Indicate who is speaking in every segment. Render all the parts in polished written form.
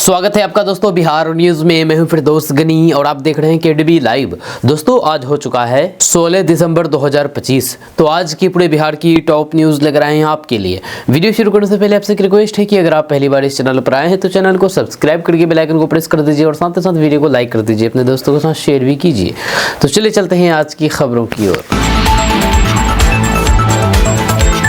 Speaker 1: स्वागत है आपका दोस्तों बिहार न्यूज में। मैं हूं फिरदौस गनी और आप देख रहे हैं केडीबी लाइव। दोस्तों आज हो चुका है 16 दिसंबर 2025। तो आज की पूरे बिहार की टॉप न्यूज लेकर आए हैं आपके लिए। वीडियो शुरू करने से पहले आपसे एक रिक्वेस्ट है कि अगर आप पहली बार इस चैनल पर आए हैं तो चैनल को सब्सक्राइब करके बेल आइकन को प्रेस कर दीजिए और साथ ही साथ वीडियो को लाइक कर दीजिए, अपने दोस्तों के साथ शेयर भी कीजिए। तो चलिए चलते हैं आज की खबरों की ओर।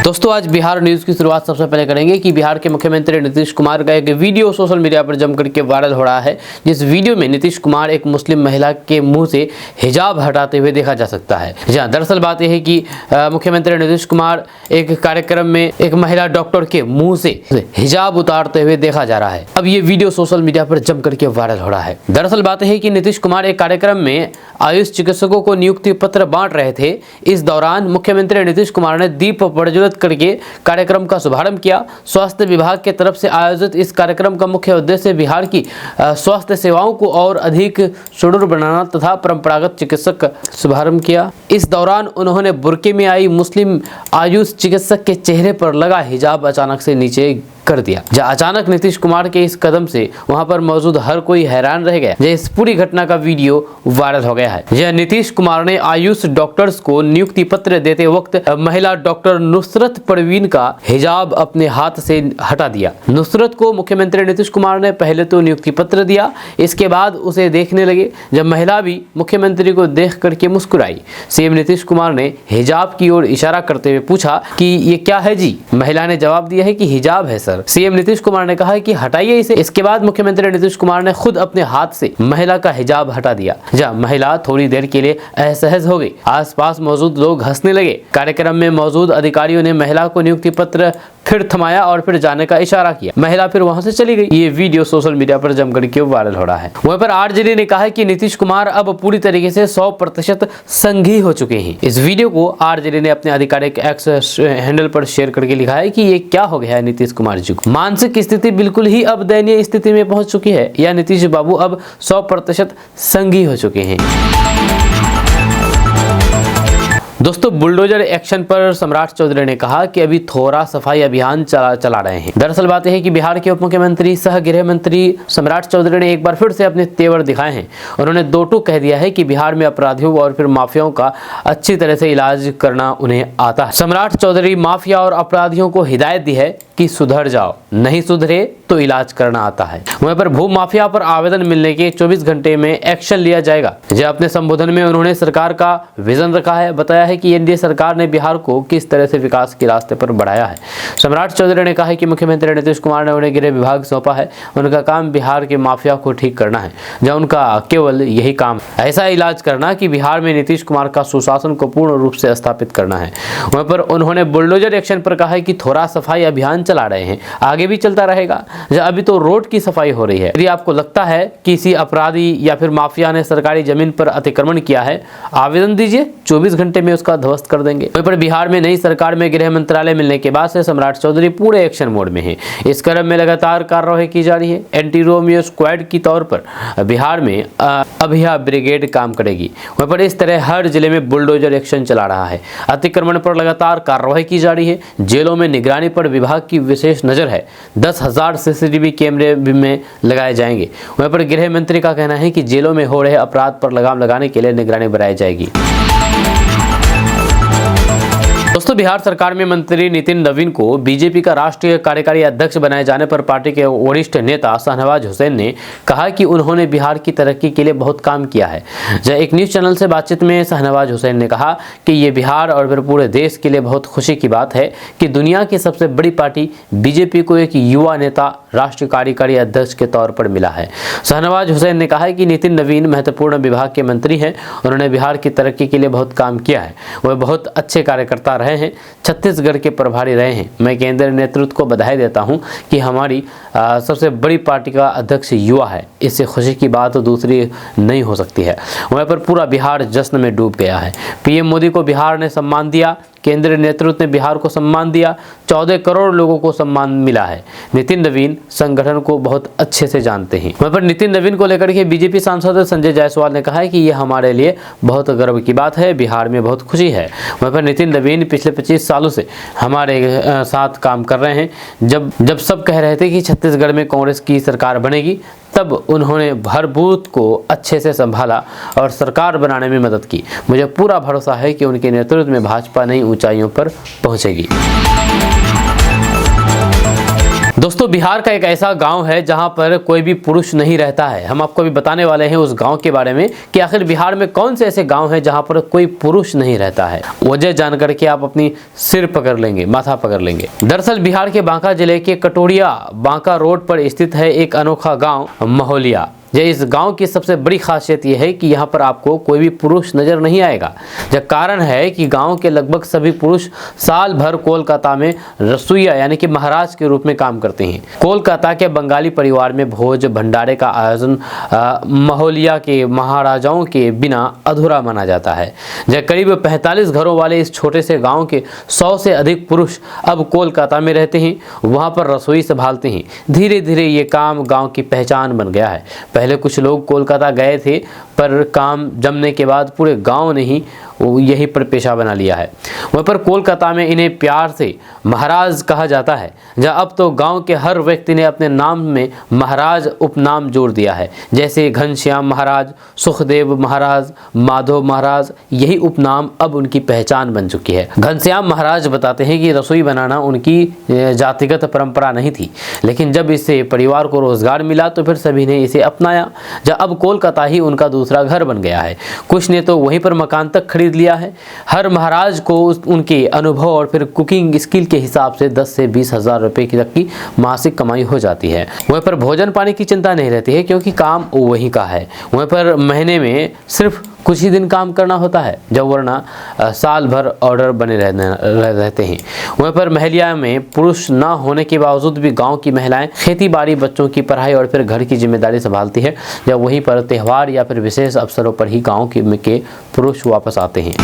Speaker 1: दोस्तों आज बिहार न्यूज की शुरुआत सबसे पहले करेंगे कि बिहार के मुख्यमंत्री नीतीश कुमार का एक वीडियो सोशल मीडिया पर जम करके वायरल हो रहा है। जिस वीडियो में नीतीश कुमार एक मुस्लिम महिला के मुंह से हिजाब हटाते हुए देखा जा सकता है। जहां दरअसल बात यह है कि मुख्यमंत्री नीतीश कुमार एक कार्यक्रम में एक महिला डॉक्टर के मुंह से हिजाब उतारते हुए देखा जा रहा है। अब ये वीडियो सोशल मीडिया पर जम करके वायरल हो रहा है। दरअसल बात यह है कि नीतीश कुमार एक कार्यक्रम में आयुष चिकित्सकों को नियुक्ति पत्र बांट रहे थे। इस दौरान मुख्यमंत्री नीतीश कुमार ने दीप प्रज्वलित करके कार्यक्रम का शुभारंभ किया। स्वास्थ्य विभाग के तरफ से आयोजित इस कार्यक्रम का मुख्य उद्देश्य बिहार की स्वास्थ्य सेवाओं को और अधिक सुदृढ़ बनाना तथा परंपरागत चिकित्सक का शुभारंभ किया। इस दौरान उन्होंने बुर्के में आई मुस्लिम आयुष चिकित्सक के चेहरे पर लगा हिजाब अचानक से नीचे कर दिया। अचानक नीतीश कुमार के इस कदम से वहां पर मौजूद हर कोई हैरान रह गया। इस पूरी घटना का वीडियो वायरल हो गया है। यह नीतीश कुमार ने आयुष डॉक्टर्स को नियुक्ति पत्र देते वक्त महिला डॉक्टर नुसरत परवीन का हिजाब अपने हाथ से हटा दिया। नुसरत को मुख्यमंत्री नीतीश कुमार ने पहले तो नियुक्ति पत्र दिया, इसके बाद उसे देखने लगे। जब महिला भी मुख्यमंत्री को देख करके मुस्कुराई। सीएम नीतीश कुमार ने हिजाब की ओर इशारा करते हुए पूछा कि ये क्या है जी। महिला ने जवाब दिया है कि हिजाब है सर। सीएम नीतीश कुमार ने कहा है कि हटाइए इसे। इसके बाद मुख्यमंत्री नीतीश कुमार ने खुद अपने हाथ से महिला का हिजाब हटा दिया। जब महिला थोड़ी देर के लिए असहज हो गई, आसपास मौजूद लोग हंसने लगे। कार्यक्रम में मौजूद अधिकारियों ने महिला को नियुक्ति पत्र फिर थमाया और फिर जाने का इशारा किया। महिला फिर वहां से चली गई। ये वीडियो सोशल मीडिया पर जमकर के वायरल हो रहा है। वहीं पर आरजेडी ने कहा है कि नीतीश कुमार अब पूरी तरीके से 100% संघी हो चुके हैं। इस वीडियो को आरजेडी ने अपने आधिकारिक एक्स हैंडल पर शेयर करके लिखा है कि ये क्या हो गया है नीतीश कुमार जी को। मानसिक स्थिति बिल्कुल ही अब दयनीय स्थिति में पहुंच चुकी है। या नीतीश बाबू अब 100% संघी हो चुके हैं। दोस्तों बुलडोजर एक्शन पर सम्राट चौधरी ने कहा कि अभी थोड़ा सफाई अभियान चला रहे हैं। दरअसल बात यह है कि बिहार के उप मुख्यमंत्री सह गृह मंत्री सम्राट चौधरी ने एक बार फिर से अपने तेवर दिखाए हैं। उन्होंने दो टूक कह दिया है कि बिहार में अपराधियों और फिर माफियाओं का अच्छी तरह से इलाज करना उन्हें आता है। सम्राट चौधरी माफिया और अपराधियों को हिदायत दी है कि सुधर जाओ, नहीं सुधरे तो इलाज करना आता है। वहीं पर भू माफिया पर आवेदन मिलने के 24 घंटे में एक्शन लिया जाएगा। जब अपने संबोधन में उन्होंने सरकार का विजन रखा है, बताया है कि एनडीए सरकार ने बिहार को किस तरह से विकास के रास्ते पर बढ़ाया है। सम्राट चौधरी ने कहा है कि मुख्यमंत्री नीतीश कुमार ने उन्हें गृह विभाग सौंपा है। उनका काम बिहार के माफिया को ठीक करना है। जब उनका केवल यही काम ऐसा इलाज करना कि बिहार में नीतीश कुमार का सुशासन को पूर्ण रूप से स्थापित करना है। वहीं पर उन्होंने बुलडोजर एक्शन पर कहा है कि थोड़ा सफाई अभियान चला रहे हैं, आगे भी चलता रहेगा। अभी तो रोड की सफाई हो रही है। यदि आपको लगता है कि किसी अपराधी या फिर माफिया ने सरकारी जमीन पर अतिक्रमण किया है, आवेदन दीजिए, 24 घंटे में उसका ध्वस्त कर देंगे। वहीं पर बिहार में नई सरकार में गृह मंत्रालय मिलने के बाद से सम्राट चौधरी पूरे एक्शन मोड में है। इस क्रम में लगातार कार्रवाई की जा रही है। एंटी रोमियो स्क्वाड की तौर पर बिहार में अभिया ब्रिगेड काम करेगी। वहीं पर इस तरह हर जिले में बुलडोजर एक्शन चला रहा है। अतिक्रमण पर लगातार कार्रवाई की जा रही है। जेलों में निगरानी पर विभाग की विशेष नजर है। 10,000 सीसीटीवी कैमरे में लगाए जाएंगे। वहीं पर गृह मंत्री का कहना है कि जेलों में हो रहे अपराध पर लगाम लगाने के लिए निगरानी बढ़ाई जाएगी। दोस्तों बिहार सरकार में मंत्री नितिन नवीन को बीजेपी का राष्ट्रीय कार्यकारी अध्यक्ष बनाए जाने पर पार्टी के वरिष्ठ नेता शाहनवाज हुसैन ने कहा कि उन्होंने बिहार की तरक्की के लिए बहुत काम किया है। जब एक न्यूज चैनल से बातचीत में शाहनवाज हुसैन ने कहा कि ये बिहार और फिर पूरे देश के लिए बहुत खुशी की बात है कि दुनिया की सबसे बड़ी पार्टी बीजेपी को एक युवा नेता राष्ट्रीय कार्यकारी अध्यक्ष के तौर पर मिला है। शाहनवाज हुसैन ने कहा कि नितिन नवीन महत्वपूर्ण विभाग के मंत्री हैं। उन्होंने बिहार की तरक्की के लिए बहुत काम किया है। वह बहुत अच्छे कार्यकर्ता रहे हैं, छत्तीसगढ़ के प्रभारी रहे हैं। मैं केंद्रीय नेतृत्व को बधाई देता हूं कि हमारी सबसे बड़ी पार्टी का अध्यक्ष युवा है। इससे खुशी की बात दूसरी नहीं हो सकती है। वहीं पर पूरा बिहार जश्न में डूब गया है। पीएम मोदी को बिहार ने सम्मान दिया। केंद्रीय नेतृत्व ने बिहार को सम्मान दिया, 14 करोड़ लोगों को सम्मान मिला है। नितिन नवीन संगठन को बहुत अच्छे से जानते हैं। वहीं पर नितिन नवीन को लेकर के बीजेपी सांसद संजय जायसवाल ने कहा है कि यह हमारे लिए बहुत गर्व की बात है, बिहार में बहुत खुशी है। वहीं पर नितिन नवीन पिछले 25 सालों से हमारे साथ काम कर रहे हैं। जब सब कह रहे थे कि छत्तीसगढ़ में कांग्रेस की सरकार बनेगी, तब उन्होंने हर बूथ को अच्छे से संभाला और सरकार बनाने में मदद की। मुझे पूरा भरोसा है कि उनके नेतृत्व में भाजपा नई ऊंचाइयों पर पहुंचेगी। दोस्तों, बिहार का एक ऐसा गांव है जहां पर कोई भी पुरुष नहीं रहता है। हम आपको अभी बताने वाले हैं उस गांव के बारे में कि आखिर बिहार में कौन से ऐसे गांव हैं जहां पर कोई पुरुष नहीं रहता है। वजह जानकर के आप अपनी सिर पकड़ लेंगे, माथा पकड़ लेंगे। दरअसल बिहार के बांका जिले के कटोरिया बांका रोड पर स्थित है एक अनोखा गाँव महोलिया। इस गांव की सबसे बड़ी खासियत यह है कि यहाँ पर आपको कोई भी पुरुष नजर नहीं आएगा। कारण है कि गांव के लगभग सभी पुरुष साल भर कोलकाता में रसोइया यानी कि महाराज के रूप में काम करते हैं। कोलकाता के बंगाली परिवार में भोज भंडारे का आयोजन महोलिया के महाराजाओं के बिना अधूरा माना जाता है। करीब 45 घरों वाले इस छोटे से गाँव के 100 से अधिक पुरुष अब कोलकाता में रहते हैं, वहाँ पर रसोई संभालते हैं। धीरे धीरे ये काम गाँव की पहचान बन गया है। पहले कुछ लोग कोलकाता गए थे, पर काम जमने के बाद पूरे गांव ने ही यही पर पेशा बना लिया है। वहीं पर कोलकाता में इन्हें प्यार से महाराज कहा जाता है। अब तो गांव के हर व्यक्ति ने अपने नाम में महाराज उपनाम जोड़ दिया है, जैसे घनश्याम महाराज, सुखदेव महाराज, माधव महाराज। यही उपनाम अब उनकी पहचान बन चुकी है। घनश्याम महाराज बताते हैं कि रसोई बनाना उनकी जातिगत परंपरा नहीं थी, लेकिन जब इससे परिवार को रोजगार मिला तो फिर सभी ने इसे अपनाया। अब कोलकाता ही उनका दूसरा घर बन गया है। कुछ ने तो वहीं पर मकान तक खरीद लिया है। हर महाराज को उनके अनुभव और फिर कुकिंग स्किल के हिसाब से 10 से 20 हजार रुपए तक की मासिक कमाई हो जाती है। वहीं पर भोजन पानी की चिंता नहीं रहती है, क्योंकि काम वहीं का है। वहीं पर महीने में सिर्फ कुछ ही दिन काम करना होता है, जब वरना साल भर ऑर्डर बने रहते हैं। वहीं पर महलिया में पुरुष न होने के बावजूद भी गांव की महिलाएं खेती बाड़ी, बच्चों की पढ़ाई और फिर घर की जिम्मेदारी संभालती है। जब वहीं पर त्यौहार या फिर विशेष अवसरों पर ही गांव के पुरुष वापस आते हैं।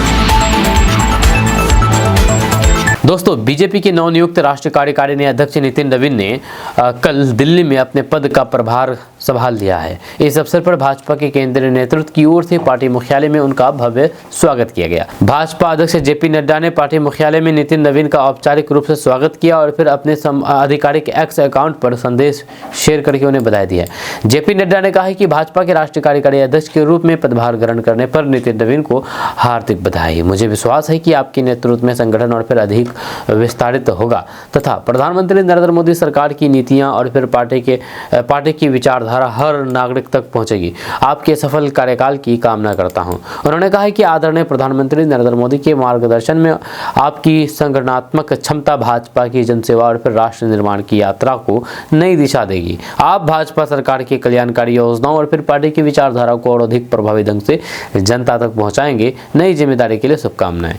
Speaker 1: दोस्तों, बीजेपी के नवनियुक्त राष्ट्रीय कार्यकारिणी अध्यक्ष नितिन नवीन ने कल दिल्ली में अपने पद का प्रभार संभाल लिया है। इस अवसर पर भाजपा के केंद्रीय नेतृत्व की ओर से पार्टी मुख्यालय में उनका भव्य स्वागत किया गया। भाजपा अध्यक्ष जेपी नड्डा ने पार्टी मुख्यालय में नितिन नवीन का औपचारिक रूप से स्वागत किया और फिर अपने आधिकारिक एक्स अकाउंट पर संदेश शेयर करके उन्हें बधाई दी है। जेपी नड्डा ने कहा है कि भाजपा के राष्ट्रीय कार्यकारी अध्यक्ष के रूप में पदभार ग्रहण करने पर नितिन नवीन को हार्दिक बधाई। मुझे विश्वास है कि आपके नेतृत्व में संगठन और फिर अधिक विस्तारित होगा तथा प्रधानमंत्री नरेंद्र मोदी सरकार की नीतियां और फिर पार्टी की विचारधारा हर नागरिक तक पहुंचेगी। आपके सफल कार्यकाल की कामना करता हूं। उन्होंने कहा कि आदरणीय प्रधानमंत्री नरेंद्र मोदी के मार्गदर्शन में आपकी संगठनात्मक क्षमता भाजपा की जनसेवा और फिर राष्ट्र निर्माण की यात्रा को नई दिशा देगी। आप भाजपा सरकार की कल्याणकारी योजनाओं और फिर पार्टी की विचारधारा को और अधिक प्रभावी ढंग से जनता तक पहुंचाएंगे। नई जिम्मेदारी के लिए शुभकामनाएं।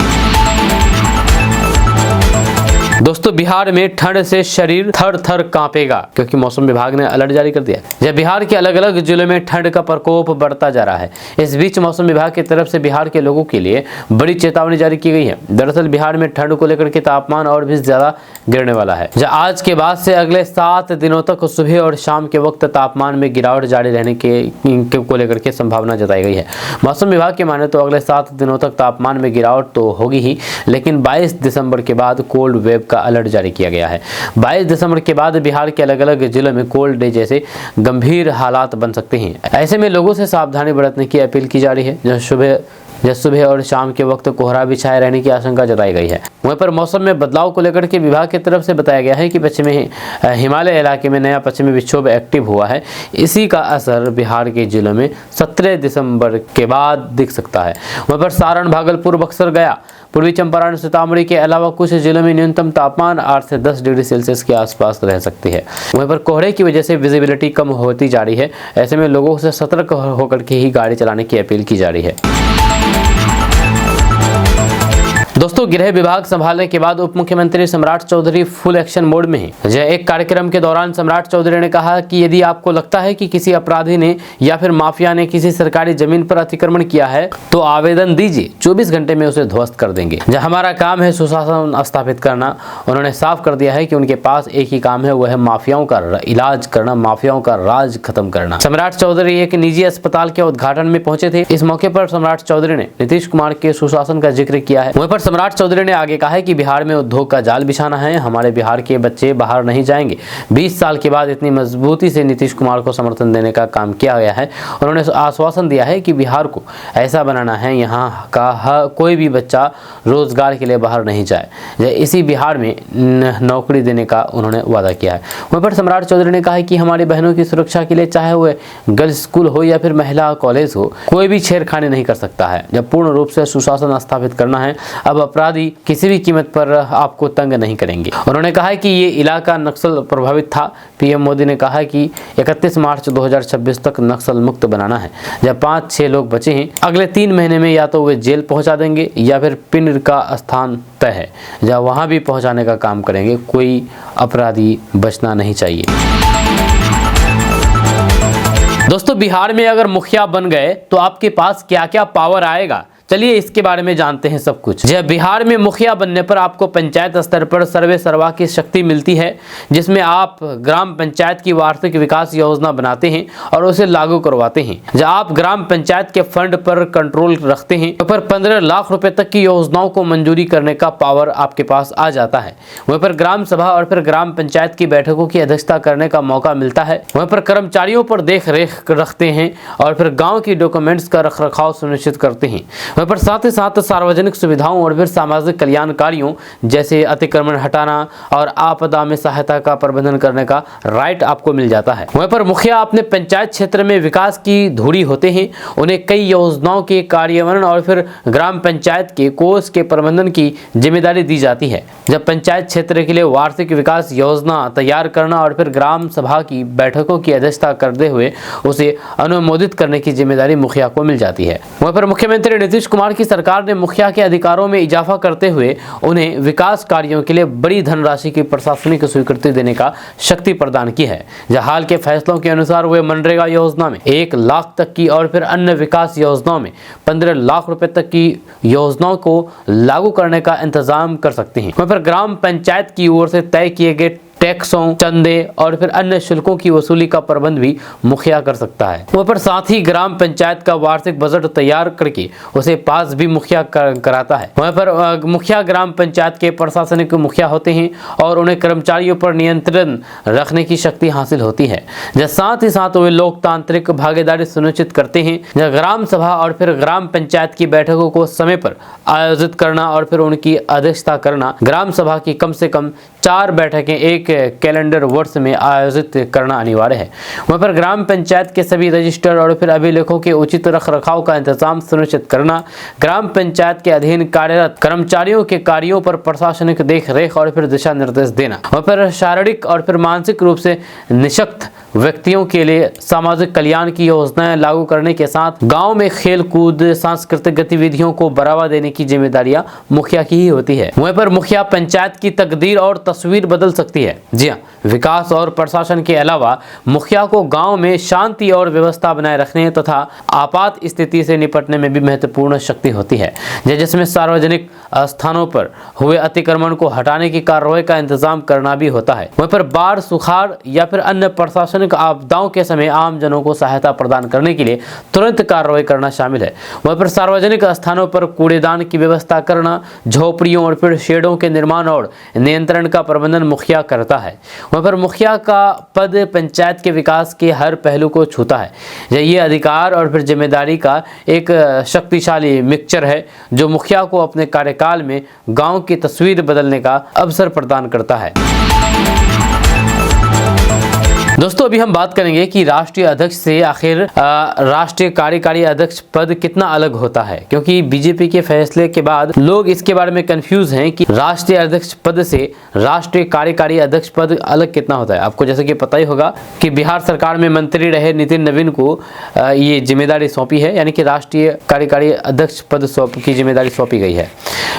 Speaker 1: दोस्तों, बिहार में ठंड से शरीर थर थर कांपेगा, क्योंकि मौसम विभाग ने अलर्ट जारी कर दिया है। बिहार के अलग अलग जिलों में ठंड का प्रकोप बढ़ता जा रहा है। इस बीच मौसम विभाग की तरफ से बिहार के लोगों के लिए बड़ी चेतावनी जारी की गई है। दरअसल बिहार में ठंड को लेकर के तापमान और भी ज्यादा गिरने वाला है। आज के बाद से अगले 7 दिनों तक सुबह और शाम के वक्त तापमान में गिरावट जारी रहने को लेकर के संभावना जताई गई है। मौसम विभाग के माने तो अगले 7 दिनों तक तापमान में गिरावट तो होगी ही, लेकिन 22 दिसंबर के बाद कोल्ड वेव का अलर्ट जारी किया गया है। 22 दिसंबर के बाद बिहार के अलग अलग जिलों में कोल्ड डे जैसे गंभीर हालात बन सकते हैं। ऐसे में लोगों से सावधानी बरतने की अपील की जा रही है। जब सुबह और शाम के वक्त कोहरा भी छाए रहने की आशंका जताई गई है। वहीं पर मौसम में बदलाव को लेकर के विभाग की तरफ से बताया गया है कि पश्चिमी हिमालय इलाके में नया पश्चिमी विक्षोभ एक्टिव हुआ है। इसी का असर बिहार के जिलों में 17 दिसंबर के बाद दिख सकता है। वहीं पर सारण, भागलपुर, बक्सर, गया, पूर्वी चंपारण, सीतामढ़ी के अलावा कुछ जिलों में न्यूनतम तापमान 8 से 10 डिग्री सेल्सियस के आसपास रह सकती है। वहीं पर कोहरे की वजह से विजिबिलिटी कम होती जा रही है। ऐसे में लोगों से सतर्क होकर के ही गाड़ी चलाने की अपील की जा रही है। दोस्तों, गृह विभाग संभालने के बाद उप मुख्यमंत्री सम्राट चौधरी फुल एक्शन मोड में हैं। एक कार्यक्रम के दौरान सम्राट चौधरी ने कहा कि यदि आपको लगता है कि किसी अपराधी ने या फिर माफिया ने किसी सरकारी जमीन पर अतिक्रमण किया है तो आवेदन दीजिए, 24 घंटे में उसे ध्वस्त कर देंगे। हमारा काम है सुशासन स्थापित करना। उन्होंने साफ कर दिया है कि उनके पास एक ही काम है, वह है माफियाओं का इलाज करना, माफियाओं का राज खत्म करना। सम्राट चौधरी एक निजी अस्पताल के उद्घाटन में पहुंचे थे। इस मौके पर सम्राट चौधरी ने नीतीश कुमार के सुशासन का जिक्र किया है। वहीं पर सम्राट चौधरी ने आगे कहा है कि बिहार में उद्योग का जाल बिछाना है, हमारे बिहार के बच्चे बाहर नहीं जाएंगे। 20 साल के बाद इतनी मजबूती से नीतीश कुमार को समर्थन देने का काम किया गया है। उन्होंने आश्वासन दिया है कि बिहार को ऐसा बनाना है यहाँ का कोई भी बच्चा रोजगार के लिए बाहर नहीं जाए। इसी बिहार में नौकरी देने का उन्होंने वादा किया है। वहीं पर सम्राट चौधरी ने कहा है कि हमारी बहनों की सुरक्षा के लिए चाहे वह गर्ल्स स्कूल हो या फिर महिला कॉलेज हो, कोई भी छेड़खानी नहीं कर सकता है। जब पूर्ण रूप से सुशासन स्थापित करना है, अब अपराधी किसी भी कीमत पर आपको तंग नहीं करेंगे। उन्होंने कहा है कि ये इलाका नक्सल प्रभावित था। पीएम मोदी ने कहा है कि 31 मार्च 2026 तक नक्सल मुक्त बनाना है। जब 5-6 लोग बचे हैं, अगले 3 महीने में या तो वे जेल पहुंचा देंगे या फिर पिंड का स्थान तय है, जब वहां भी पहुंचाने का काम करेंगे। कोई अपराधी बचना नहीं चाहिए। दोस्तों, बिहार में अगर मुखिया बन गए तो आपके पास क्या क्या पावर आएगा, चलिए इसके बारे में जानते हैं सब कुछ। जब बिहार में मुखिया बनने पर आपको पंचायत स्तर पर सर्वे सर्वा की शक्ति मिलती है, जिसमें आप ग्राम पंचायत की वार्षिक विकास योजना बनाते हैं और उसे लागू करवाते हैं। जब आप ग्राम पंचायत के फंड पर कंट्रोल रखते हैं तो पर 15 लाख रुपए तक की योजनाओं को मंजूरी करने का पावर आपके पास आ जाता है। वहीं पर ग्राम सभा और फिर ग्राम पंचायत की बैठकों की अध्यक्षता करने का मौका मिलता है। वहीं पर कर्मचारियों पर देख रेख रखते हैं और फिर गाँव की डॉक्यूमेंट्स का रखरखाव सुनिश्चित करते हैं। पर साथ ही साथ सार्वजनिक सुविधाओं और फिर सामाजिक कल्याण कार्यों जैसे अतिक्रमण हटाना और आपदा में सहायता का प्रबंधन करने का राइट आपको मिल जाता है। वहीं पर मुखिया अपने पंचायत क्षेत्र में विकास की धुरी होते हैं। उन्हें कई योजनाओं के कार्यान्वयन और फिर ग्राम पंचायत के कोष के प्रबंधन की जिम्मेदारी दी जाती है। जब पंचायत क्षेत्र के लिए वार्षिक विकास योजना तैयार करना और फिर ग्राम सभा की बैठकों की अध्यक्षता करते हुए उसे अनुमोदित करने की जिम्मेदारी मुखिया को मिल जाती है। वहीं पर मुख्यमंत्री नीतीश कुमार की सरकार ने मुखिया के अधिकारों में इजाफा करते हुए उन्हें विकास कार्यों के लिए बड़ी धनराशि की प्रशासनिक स्वीकृति देने का शक्ति प्रदान की है। हाल के फैसलों के अनुसार वे मनरेगा योजना में 1 लाख तक की और फिर अन्य विकास योजनाओं में 15 लाख रुपए तक की योजनाओं को लागू करने का इंतजाम कर सकते हैं। वहीं पर ग्राम पंचायत की ओर से तय किए गए टैक्सों, चंदे और फिर अन्य शुल्कों की वसूली का प्रबंध भी मुखिया कर सकता है। वहीं पर साथ ही ग्राम पंचायत का वार्षिक बजट तैयार करके उसे पास भी मुखिया कराता है। वहीं पर मुखिया ग्राम पंचायत के प्रशासनिक मुखिया होते हैं और उन्हें कर्मचारियों पर नियंत्रण रखने की शक्ति हासिल होती है। साथ ही साथ वे लोकतांत्रिक भागीदारी सुनिश्चित करते हैं। ग्राम सभा और फिर ग्राम पंचायत की बैठकों को समय पर आयोजित करना और फिर उनकी अध्यक्षता करना। ग्राम सभा की कम से कम 4 बैठकें एक कैलेंडर वर्ष में आयोजित करना अनिवार्य है। वहीं पर ग्राम पंचायत के सभी रजिस्टर और फिर अभिलेखों के उचित रखरखाव का इंतजाम सुनिश्चित करना। ग्राम पंचायत के अधीन कार्यरत कर्मचारियों के कार्यों पर प्रशासनिक देख रेख और फिर दिशा निर्देश देना। वहीं पर शारीरिक और फिर मानसिक रूप से निशक्त व्यक्तियों के लिए सामाजिक कल्याण की योजनाएं लागू करने के साथ गांव में खेल कूद, सांस्कृतिक गतिविधियों को बढ़ावा देने की जिम्मेदारियां मुखिया की ही होती है। वहीं पर मुखिया पंचायत की तकदीर और तस्वीर बदल सकती है। जी हाँ, विकास और प्रशासन के अलावा मुखिया को गांव में शांति और व्यवस्था बनाए रखने तथा आपात स्थिति से निपटने में भी महत्वपूर्ण शक्ति होती है, जिसमें सार्वजनिक स्थानों पर हुए अतिक्रमण को हटाने की कार्रवाई का इंतजाम करना भी होता है। वहीं पर बाढ़, सुखाड़ या फिर अन्य प्रशासनिक आपदाओं के समय आम जनों को सहायता प्रदान करने के लिए तुरंत कार्रवाई करना शामिल है। वहीं पर सार्वजनिक स्थानों पर कूड़ेदान की व्यवस्था करना, झोपड़ियों और फिर शेडों के निर्माण और नियंत्रण का प्रबंधन मुखिया करता है। वहीं पर मुखिया का पद पंचायत के विकास के हर पहलू को छूता है। ये अधिकार और फिर जिम्मेदारी का एक शक्तिशाली मिक्सचर है जो मुखिया को अपने कार्यकाल में गांव की तस्वीर बदलने का अवसर प्रदान करता है। दोस्तों अभी हम बात करेंगे कि राष्ट्रीय अध्यक्ष से आखिर राष्ट्रीय कार्यकारी अध्यक्ष पद कितना अलग होता है, क्योंकि बीजेपी के फैसले के बाद लोग इसके बारे में कंफ्यूज हैं कि राष्ट्रीय अध्यक्ष पद से राष्ट्रीय कार्यकारी अध्यक्ष पद अलग कितना होता है। आपको जैसे कि पता ही होगा कि बिहार सरकार में मंत्री रहे नितिन नवीन को ये जिम्मेदारी सौंपी है, यानी कि राष्ट्रीय कार्यकारी अध्यक्ष पद की जिम्मेदारी सौंपी गई है।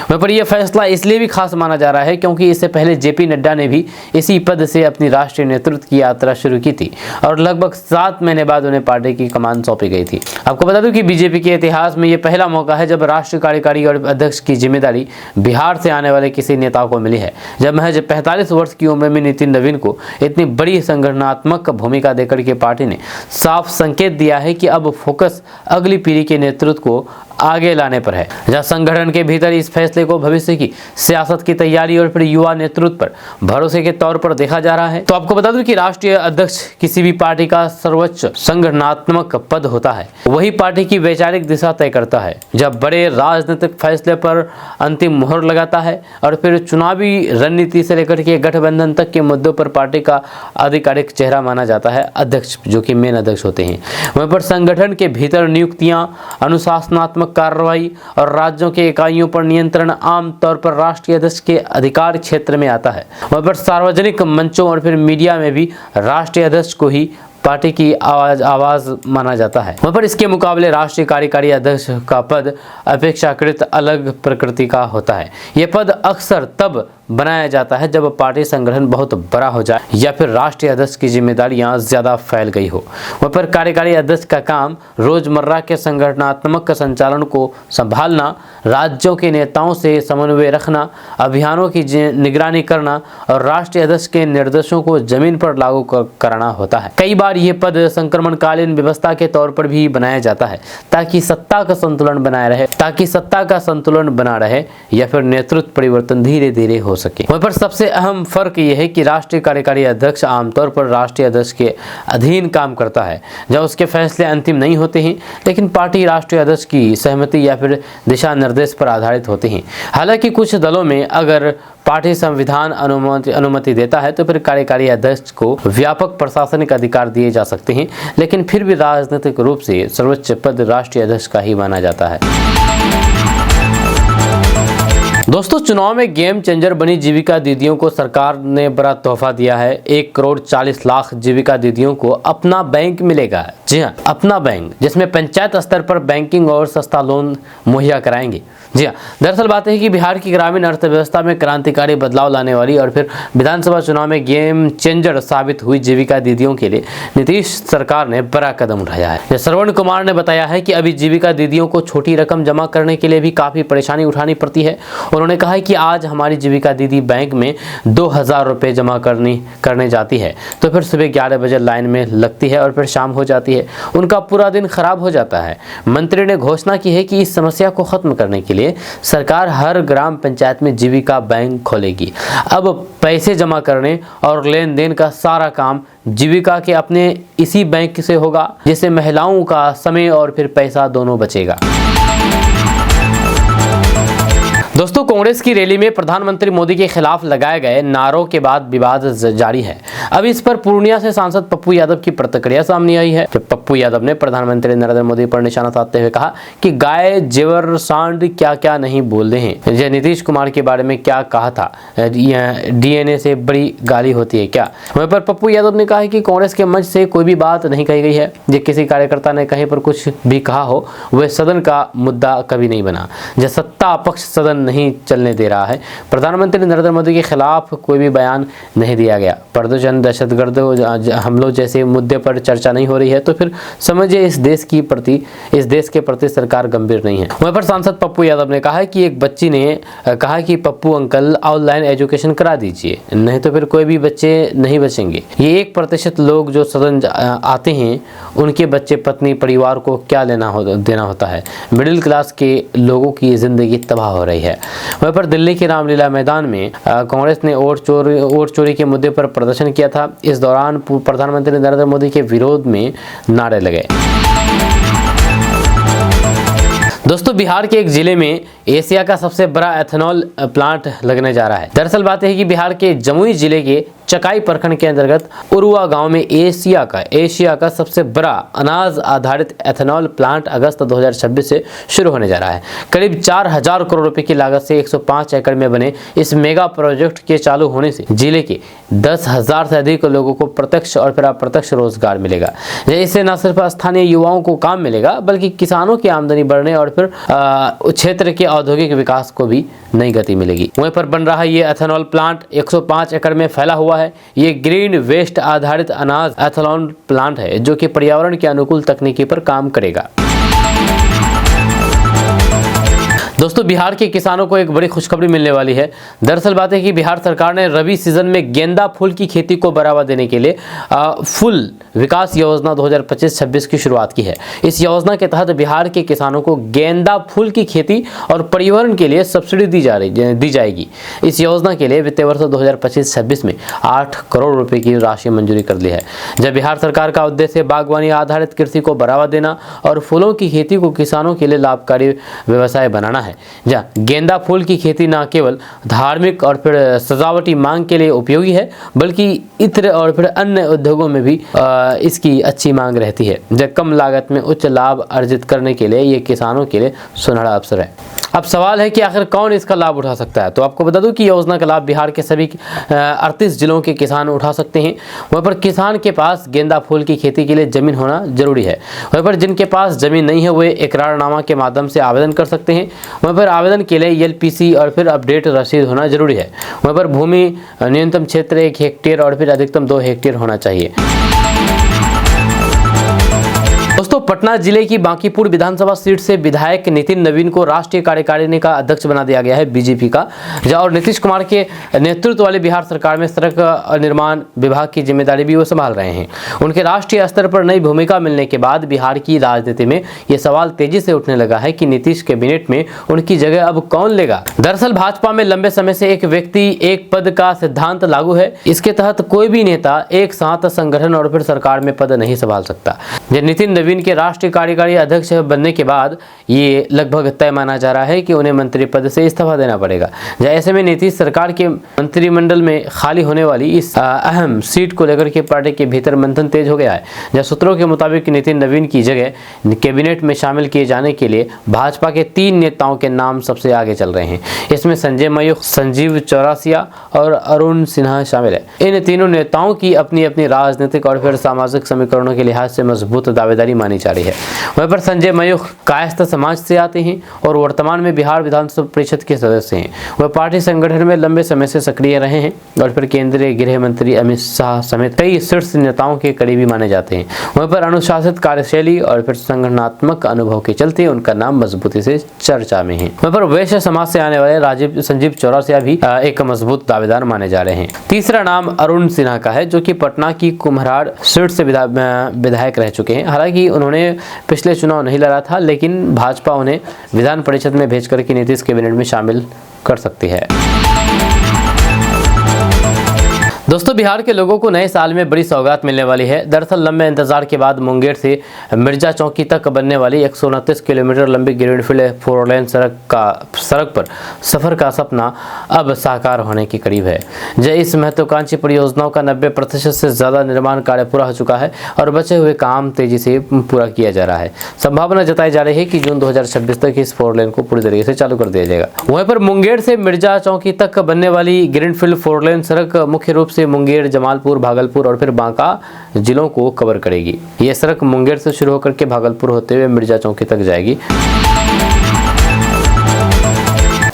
Speaker 1: वहीं पर यह फैसला इसलिए भी खास माना जा रहा है क्योंकि इससे पहले जेपी नड्डा ने भी इसी पद से अपनी राष्ट्रीय नेतृत्व की यात्रा शुरू की थी और लगभग 7 महीने बाद उन्हें पार्टी की कमान सौंपी गई थी। आपको बता दूं कि बीजेपी के इतिहास में यह पहला मौका है जब राष्ट्रीय कार्यकारी और अध्यक्ष की जिम्मेदारी बिहार से आने वाले किसी नेता को मिली है। जब महज 45 वर्ष की उम्र में नितिन नवीन को इतनी बड़ी संगठनात्मक भूमिका देकर के पार्टी ने साफ संकेत दिया है कि अब फोकस अगली पीढ़ी के नेतृत्व को आगे लाने पर है। जहां संगठन के भीतर इस फैसले को भविष्य की सियासत की तैयारी और फिर युवा नेतृत्व पर भरोसे के तौर पर देखा जा रहा है। तो आपको बता दूं कि राष्ट्रीय अध्यक्ष किसी भी पार्टी का सर्वोच्च संगठनात्मक पद होता है, वही पार्टी की वैचारिक दिशा तय करता है, जब बड़े राजनीतिक फैसले पर अंतिम मुहर लगाता है और फिर चुनावी रणनीति से लेकर के गठबंधन तक के मुद्दों पर पार्टी का आधिकारिक चेहरा माना जाता है अध्यक्ष, जो कि मेन अध्यक्ष होते हैं। वहीं पर संगठन के भीतर नियुक्तियां, अनुशासनात्मक कार्रवाई और राज्यों के इकाइयों पर नियंत्रण आम तौर पर राष्ट्रीय अध्यक्ष के अधिकार क्षेत्र में आता है। वहीं पर सार्वजनिक मंचों और फिर मीडिया में भी राष्ट्रीय अध्यक्ष को ही पार्टी की आवाज माना जाता है। वहीं पर इसके मुकाबले राष्ट्रीय कार्यकारी अध्यक्ष का पद अपेक्षाकृत अलग प्रकृति का होता है। यह पद अक्सर तब बनाया जाता है जब पार्टी संगठन बहुत बड़ा हो जाए या फिर राष्ट्रीय अध्यक्ष की जिम्मेदारियां ज्यादा फैल गई हो। वहीं पर कार्यकारी अध्यक्ष का काम रोजमर्रा के संगठनात्मक संचालन को संभालना, राज्यों के नेताओं से समन्वय रखना, अभियानों की निगरानी करना और राष्ट्रीय अध्यक्ष के निर्देशों को जमीन पर लागू कराना होता है। कई बार यह पद संक्रमणकालीन व्यवस्था के तौर पर भी बनाया जाता है ताकि सत्ता का संतुलन बना रहे या फिर नेतृत्व परिवर्तन धीरे धीरे हो सके। वहीं पर सबसे अहम फर्क यह है कि राष्ट्रीय कार्यकारी अध्यक्ष आमतौर पर राष्ट्रीय अध्यक्ष के अधीन काम करता है, जब उसके फैसले अंतिम नहीं होते हैं, लेकिन पार्टी राष्ट्रीय अध्यक्ष की सहमति या फिर दिशा निर्देश पर आधारित होते हैं। हालांकि कुछ दलों में अगर पार्टी संविधान अनुमति देता है तो फिर कार्यकारी अध्यक्ष को व्यापक प्रशासनिक अधिकार दिए जा सकते हैं, लेकिन फिर भी राजनीतिक रूप से सर्वोच्च पद राष्ट्रीय अध्यक्ष का ही माना जाता है। दोस्तों चुनाव में गेम चेंजर बनी जीविका दीदियों को सरकार ने बड़ा तोहफा दिया है। 1,40,00,000 जीविका दीदियों को अपना बैंक मिलेगा। जी हाँ, अपना बैंक, जिसमें पंचायत स्तर पर बैंकिंग और सस्ता लोन मुहैया कराएंगे। जी हाँ, दरअसल बात है कि बिहार की ग्रामीण अर्थव्यवस्था में क्रांतिकारी बदलाव लाने वाली और फिर विधानसभा चुनाव में गेम चेंजर साबित हुई जीविका दीदियों के लिए नीतीश सरकार ने बड़ा कदम उठाया है। श्रवण कुमार ने बताया है कि अभी जीविका दीदियों को छोटी रकम जमा करने के लिए भी काफी परेशानी उठानी पड़ती है। उन्होंने कहा है कि आज हमारी जीविका दीदी बैंक में 2,000 रुपये जमा करने जाती है तो फिर सुबह 11 बजे लाइन में लगती है और फिर शाम हो जाती है, उनका पूरा दिन खराब हो जाता है। मंत्री ने घोषणा की है कि इस समस्या को खत्म करने के लिए सरकार हर ग्राम पंचायत में जीविका बैंक खोलेगी। अब पैसे जमा करने और लेन देन का सारा काम जीविका के अपने इसी बैंक से होगा, जिससे महिलाओं का समय और फिर पैसा दोनों बचेगा। दोस्तों कांग्रेस की रैली में प्रधानमंत्री मोदी के खिलाफ लगाए गए नारों के बाद विवाद जारी है। अब इस पर पूर्णिया से सांसद पप्पू यादव की प्रतिक्रिया सामने आई है। पप्पू यादव ने प्रधानमंत्री नरेंद्र मोदी पर निशाना साधते हुए कहा कि गाय जेवर सांड क्या क्या नहीं बोलते हैं। ये नीतीश कुमार के बारे में क्या कहा था, डीएनए से बड़ी गाली होती है क्या। वहीं पर पप्पू यादव ने कहा है कि कांग्रेस के मंच से कोई भी बात नहीं कही गई है। जो किसी कार्यकर्ता ने कहीं पर कुछ भी कहा हो वह सदन का मुद्दा कभी नहीं बना। जो सत्ता पक्ष सदन नहीं चलने दे रहा है। प्रधानमंत्री नरेंद्र मोदी के खिलाफ कोई भी बयान नहीं दिया गया। प्रदूषण, दहशतगर्द हमलों जैसे मुद्दे पर चर्चा नहीं हो रही है तो फिर समझिए इस देश के प्रति सरकार गंभीर नहीं है। वहीं पर सांसद पप्पू यादव ने कहा कि एक बच्ची ने कहा कि पप्पू अंकल ऑनलाइन एजुकेशन करा दीजिए, नहीं तो फिर कोई भी बच्चे नहीं बचेंगे। ये 1% लोग जो सदन आते हैं उनके बच्चे, पत्नी, परिवार को क्या देना होता है। मिडिल क्लास के लोगों की जिंदगी तबाह हो रही है। वहीं पर दिल्ली के रामलीला मैदान में कांग्रेस ने वोट चोरी के मुद्दे पर प्रदर्शन किया था। इस दौरान प्रधानमंत्री नरेंद्र मोदी के विरोध में नारे लगे। दोस्तों बिहार के एक जिले में एशिया का सबसे बड़ा एथेनॉल प्लांट लगने जा रहा है। दरअसल बात है कि बिहार के जमुई जिले के चकाई प्रखंड के अंतर्गत उरुआ गांव में एशिया का सबसे बड़ा अनाज आधारित एथेनॉल प्लांट अगस्त 2026 से शुरू होने जा रहा है। करीब 4000 करोड़ रुपए की लागत से 105 एकड़ में बने इस मेगा प्रोजेक्ट के चालू होने से जिले के 10,000 से अधिक लोगों को प्रत्यक्ष और फिर अप्रत्यक्ष रोजगार मिलेगा। इससे न सिर्फ स्थानीय युवाओं को काम मिलेगा बल्कि किसानों की आमदनी बढ़ने और फिर क्षेत्र के औद्योगिक विकास को भी नई गति मिलेगी। वहीं पर बन रहा ये एथेनॉल प्लांट 105 एकड़ में फैला हुआ है। ये ग्रीन वेस्ट आधारित अनाज एथेनॉल प्लांट है जो कि पर्यावरण के अनुकूल तकनीकी पर काम करेगा। दोस्तों, बिहार के किसानों को एक बड़ी खुशखबरी मिलने वाली है। दरअसल बात है कि बिहार सरकार ने रबी सीजन में गेंदा फूल की खेती को बढ़ावा देने के लिए फूल विकास योजना 2025-26 की शुरुआत की है। इस योजना के तहत बिहार के किसानों को गेंदा फूल की खेती और परिवहन के लिए सब्सिडी दी जाएगी। इस योजना के लिए वित्तीय वर्ष 2025-26 में 8 करोड़ रुपए की राशि मंजूरी कर ली है। जब बिहार सरकार का उद्देश्य बागवानी आधारित कृषि को बढ़ावा देना और फूलों की खेती को किसानों के लिए लाभकारी व्यवसाय बनाना है। जहाँ गेंदा फूल की खेती न केवल धार्मिक और फिर सजावटी मांग के लिए उपयोगी है बल्कि इत्र और फिर अन्य उद्योगों में भी इसकी अच्छी मांग रहती है। जब कम लागत में उच्च लाभ अर्जित करने के लिए ये किसानों के लिए सुनहरा अवसर है। अब सवाल है कि आखिर कौन इसका लाभ उठा सकता है। तो आपको बता दूं कि योजना का लाभ बिहार के सभी 38 जिलों के किसान उठा सकते हैं। वहीं पर किसान के पास गेंदा फूल की खेती के लिए जमीन होना जरूरी है। वहीं पर जिनके पास जमीन नहीं है वे इकरारनामा के माध्यम से आवेदन कर सकते हैं। वहीं पर आवेदन के लिए LPC और फिर अपडेट रसीद होना जरूरी है। वहीं पर भूमि न्यूनतम क्षेत्र 1 हेक्टेयर और फिर अधिकतम 2 हेक्टेयर होना चाहिए। दोस्तों, पटना जिले की बांकीपुर विधानसभा सीट से विधायक नितिन नवीन को राष्ट्रीय कार्यकारिणी का अध्यक्ष बना दिया गया है बीजेपी का। और नीतीश कुमार के नेतृत्व वाले बिहार सरकार में सड़क निर्माण विभाग की जिम्मेदारी भी वो संभाल रहे हैं। उनके राष्ट्रीय स्तर पर नई भूमिका मिलने के बाद बिहार की राजनीति में ये सवाल तेजी से उठने लगा है कि नीतीश कैबिनेट में उनकी जगह अब कौन लेगा। दरअसल भाजपा में लंबे समय से एक व्यक्ति एक पद का सिद्धांत लागू है। इसके तहत कोई भी नेता एक साथ संगठन और फिर सरकार में पद नहीं संभाल सकता। नितिन नवीन के राष्ट्रीय कार्यकारी अध्यक्ष बनने के बाद ये लगभग तय माना जा रहा है कि उन्हें मंत्री पद से इस्तीफा देना पड़ेगा। ऐसे में नीतीश सरकार के मंत्रिमंडल में खाली होने वाली इस अहम सीट को लेकर के पार्टी के भीतर मंथन तेज हो गया है। जहां सूत्रों के मुताबिक नितिन नवीन की जगह कैबिनेट में शामिल किए जाने के लिए भाजपा के 3 नेताओं के नाम सबसे आगे चल रहे हैं। इसमें संजय मयूख, संजीव चौरसिया और अरुण सिन्हा शामिल है। इन तीनों नेताओं की अपनी अपनी राजनीतिक और फिर सामाजिक समीकरणों के लिहाज से मजबूत दावेदारी मानी जा रही है। वहीं पर संजय मयूख कायस्थ समाज से आते हैं और वर्तमान में बिहार विधानसभा परिषद के सदस्य हैं। वह पार्टी संगठन में लंबे समय से सक्रिय रहे हैं और फिर केंद्रीय गृह मंत्री अमित शाह समेत कई शीर्ष नेताओं के करीबी माने जाते हैं। वहीं पर अनुशासित कार्यशैली और फिर संगठनात्मक अनुभव के चलते उनका नाम मजबूती से चर्चा में है। वहीं पर वैश्य समाज से आने वाले संजीव चौरसिया भी एक मजबूत दावेदार माने जा रहे हैं। तीसरा नाम अरुण सिन्हा का है जो कि पटना की कुम्हराड़ सीट से विधायक रह चुके हैं। हालांकि उन्होंने पिछले चुनाव नहीं लड़ा था, लेकिन भाजपा उन्हें विधान परिषद में भेज करके नीतीश कैबिनेट में शामिल कर सकती है। दोस्तों, बिहार के लोगों को नए साल में बड़ी सौगात मिलने वाली है। दरअसल लंबे इंतजार के बाद मुंगेर से मिर्जा चौकी तक बनने वाली 129 किलोमीटर लंबी ग्रीनफील्ड 4 लेन सड़क पर सफर का सपना अब साकार होने के करीब है। इस महत्वाकांक्षी परियोजनाओं का 90% से ज्यादा निर्माण कार्य पूरा हो चुका है और बचे हुए काम तेजी से पूरा किया जा रहा है। संभावना जताई जा रही है कि जून 2026 तक इस 4 लेन को पूरी तरीके से चालू कर दिया जाएगा। वहीं पर मुंगेर से मिर्जा चौकी तक बनने वाली ग्रीनफील्ड 4 लेन सड़क मुख्य रूप से मुंगेर, जमालपुर, भागलपुर और फिर बांका जिलों को कवर करेगी। यह सड़क मुंगेर से शुरू होकर के भागलपुर होते हुए मिर्जा चौकी तक जाएगी।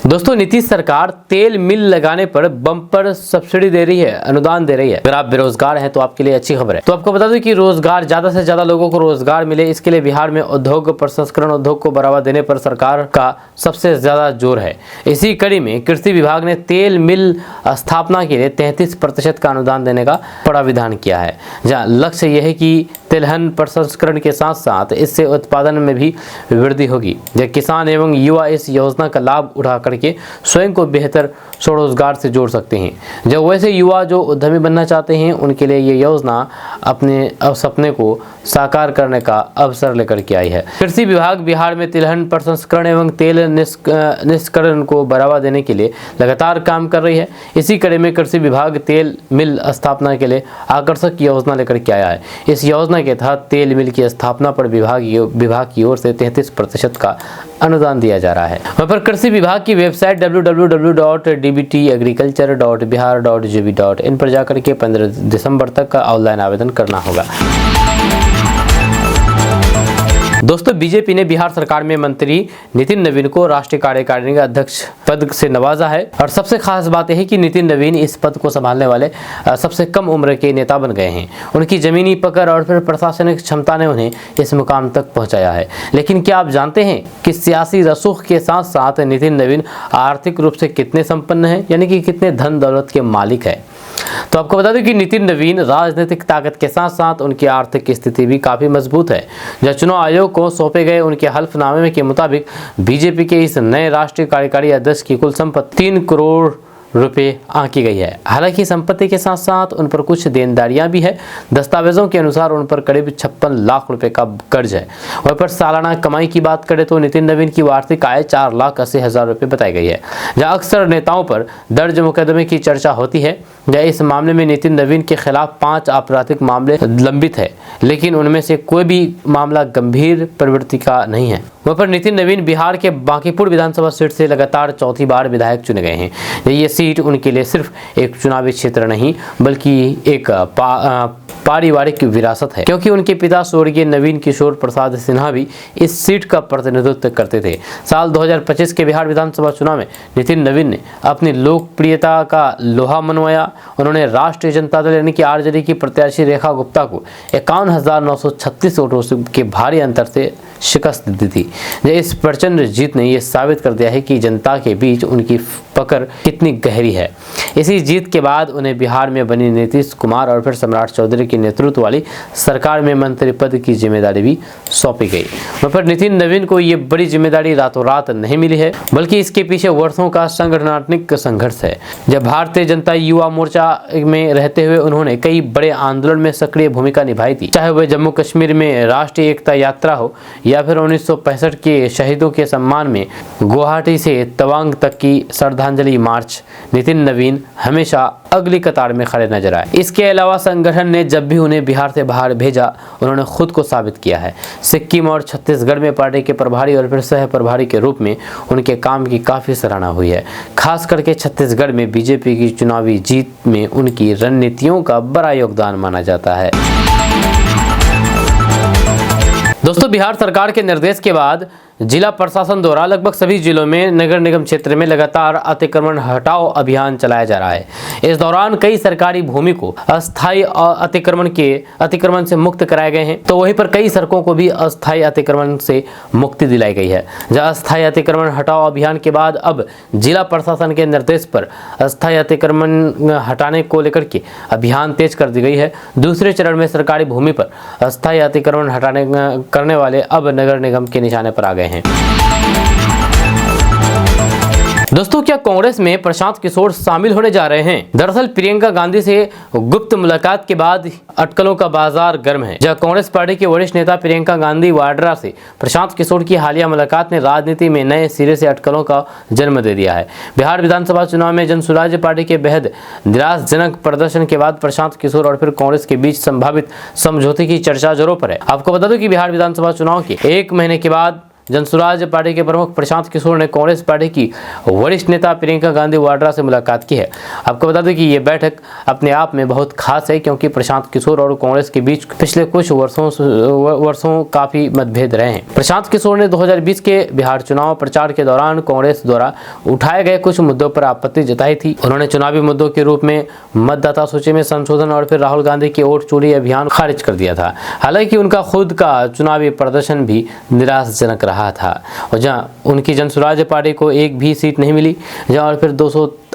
Speaker 1: दोस्तों, नीतीश सरकार तेल मिल लगाने पर बम्पर सब्सिडी दे रही है, अनुदान दे रही है। अगर आप बेरोजगार हैं तो आपके लिए अच्छी खबर है। तो आपको बता दूं कि रोजगार, ज्यादा से ज्यादा लोगों को रोजगार मिले, इसके लिए बिहार में उद्योग प्रसंस्करण उद्योग को बढ़ावा देने पर सरकार का सबसे ज्यादा जोर है। इसी कड़ी में कृषि विभाग ने तेल मिल स्थापना के लिए 33% का अनुदान देने का प्राविधान किया है। जहाँ लक्ष्य यह है कि तिलहन प्रसंस्करण के साथ साथ इससे उत्पादन में भी वृद्धि होगी। जब किसान एवं युवा इस योजना का लाभ उठा करके स्वयं को बेहतर स्वरोजगार से जोड़ सकते हैं। जब वैसे युवा जो उद्यमी बनना चाहते हैं उनके लिए ये योजना अपने सपने को साकार करने का अवसर लेकर के आई है। कृषि विभाग बिहार में तिलहन प्रसंस्करण एवं तेल निष्करण को बढ़ावा देने के लिए लगातार काम कर रही है। इसी कड़ी में कृषि विभाग तेल मिल स्थापना के लिए आकर्षक योजना लेकर के आया है। इस योजना के तहत तेल मिल की स्थापना पर विभाग की ओर से 33% का अनुदान दिया जा रहा है। वहाँ पर कृषि विभाग की वेबसाइट www.dbtagriculture.bihar.gov.in पर जाकर के 15 दिसंबर तक का ऑनलाइन आवेदन करना होगा। दोस्तों, बीजेपी ने बिहार सरकार में मंत्री नितिन नवीन को राष्ट्रीय कार्यकारिणी का अध्यक्ष पद से नवाजा है और सबसे खास बात यह है कि नितिन नवीन इस पद को संभालने वाले सबसे कम उम्र के नेता बन गए हैं। उनकी जमीनी पकड़ और फिर प्रशासनिक क्षमता ने उन्हें इस मुकाम तक पहुंचाया है। लेकिन क्या आप जानते हैं कि सियासी रसूख के साथ साथ नितिन नवीन आर्थिक रूप से कितने संपन्न हैं, यानी कि कितने धन दौलत के मालिक है? तो आपको बता दें कि नितिन नवीन राजनीतिक ताकत के साथ साथ उनकी आर्थिक स्थिति भी काफी मजबूत है। जब चुनाव आयोग को सौंपे गए उनके हल्फनामे के मुताबिक बीजेपी के इस नए राष्ट्रीय कार्यकारी अध्यक्ष की कुल संपत्ति 3 करोड़ रुपए आंकी गई है। हालांकि संपत्ति के साथ साथ उन पर कुछ देनदारियां भी है। दस्तावेजों के अनुसार उन पर करीब 56 लाख रुपए का कर्ज है। वहीं पर सालाना कमाई की बात करें तो नितिन नवीन की वार्षिक आय 4,80,000 रुपए बताई गई है। जहां अक्सर नेताओं पर दर्ज मुकदमे की चर्चा होती है, या इस मामले में नितिन नवीन के खिलाफ 5 आपराधिक मामले लंबित है, लेकिन उनमें से कोई भी मामला गंभीर प्रवृत्ति का नहीं है। वहाँ पर नितिन नवीन बिहार के बांकीपुर विधानसभा सीट से लगातार चौथी बार विधायक चुने गए हैं। ये सीट उनके लिए सिर्फ एक चुनावी क्षेत्र नहीं बल्कि एक पारिवारिक विरासत है, क्योंकि उनके पिता स्वर्गीय नवीन किशोर प्रसाद सिन्हा भी इस सीट का प्रतिनिधित्व करते थे। साल 2025 के बिहार विधानसभा चुनाव में नितिन नवीन ने अपनी लोकप्रियता का लोहा मनवाया। उन्होंने राष्ट्रीय जनता दल यानी कि आरजेडी की प्रत्याशी रेखा गुप्ता को 51,936 वोटों के भारी अंतर से शिकस्त दी थी। इस प्रचंड जीत ने यह साबित कर दिया है कि जनता के बीच उनकी पकड़ कितनी गहरी है। इसी जीत के बाद उन्हें बिहार में बनी नीतीश कुमार और फिर सम्राट चौधरी के नेतृत्व वाली सरकार में मंत्री पद की जिम्मेदारी भी सौंपी गई। वहाँ पर नितिन नवीन को ये बड़ी जिम्मेदारी रातों रात नहीं मिली है, बल्कि इसके पीछे वर्षों का संगठनात्मक संघर्ष है। जब भारतीय जनता युवा मोर्चा में रहते हुए उन्होंने कई बड़े आंदोलन में सक्रिय भूमिका निभाई थी, चाहे वह जम्मू कश्मीर में राष्ट्रीय एकता यात्रा हो या फिर 1965 के शहीदों के सम्मान में गुवाहाटी से तवांग तक की श्रद्धांजलि मार्च। नितिन नवीन हमेशा अगली कतार में खड़े नजर आए। इसके अलावा संगठन ने जब भी उन्हें बिहार से बाहर भेजा, उन्होंने खुद को साबित किया है। सिक्किम और छत्तीसगढ़ में पार्टी के प्रभारी और फिर सह प्रभारी के रूप में उनके काम की काफी सराहना हुई है। खास करके छत्तीसगढ़ में बीजेपी की चुनावी जीत में उनकी रणनीतियों का बड़ा योगदान माना जाता है। दोस्तों, बिहार सरकार के निर्देश के बाद जिला प्रशासन द्वारा लगभग सभी जिलों में नगर निगम क्षेत्र में लगातार अतिक्रमण हटाओ अभियान चलाया जा रहा है। इस दौरान कई सरकारी भूमि को अस्थायी अतिक्रमण से मुक्त कराए गए हैं, तो वहीं पर कई सड़कों को भी अस्थायी अतिक्रमण से मुक्ति दिलाई गई है। जहां अस्थायी अतिक्रमण हटाओ अभियान के बाद अब जिला प्रशासन के निर्देश पर अस्थायी अतिक्रमण हटाने को लेकर के अभियान तेज कर दी गई है। दूसरे चरण में सरकारी भूमि पर अस्थायी अतिक्रमण हटाने करने वाले अब नगर निगम के निशाने पर आ गए हैं। दोस्तों, क्या कांग्रेस में प्रशांत किशोर शामिल होने जा रहे हैं? दरअसल प्रियंका गांधी से गुप्त मुलाकात के बाद अटकलों का बाजार गर्म है। जहां कांग्रेस पार्टी के वरिष्ठ नेता प्रियंका गांधी वाड्रा से प्रशांत किशोर की हालिया मुलाकात ने राजनीति में नए सिरे से अटकलों का जन्म दे दिया है। बिहार विधानसभा चुनाव में जनसुराज पार्टी के बेहद निराशाजनक प्रदर्शन के बाद प्रशांत किशोर और फिर कांग्रेस के बीच संभावित समझौते की चर्चा जोरों पर है। आपको बता दूं कि बिहार विधानसभा चुनाव के 1 महीने के बाद जनसुराज पार्टी के प्रमुख प्रशांत किशोर ने कांग्रेस पार्टी की वरिष्ठ नेता प्रियंका गांधी वाड्रा से मुलाकात की है। आपको बता दें कि ये बैठक अपने आप में बहुत खास है, क्योंकि प्रशांत किशोर और कांग्रेस के बीच पिछले कुछ वर्षों काफी मतभेद रहे हैं। प्रशांत किशोर ने 2020 के बिहार चुनाव प्रचार के दौरान कांग्रेस द्वारा उठाए गए कुछ मुद्दों पर आपत्ति जताई थी। उन्होंने चुनावी मुद्दों के रूप में मतदाता सूची में संशोधन और फिर राहुल गांधी के वोट चोरी अभियान खारिज कर दिया था। हालांकि उनका खुद का चुनावी प्रदर्शन भी निराशाजनक रहा था, और जहां उनकी जनसुराज पार्टी को एक भी सीट नहीं मिली, जहां और फिर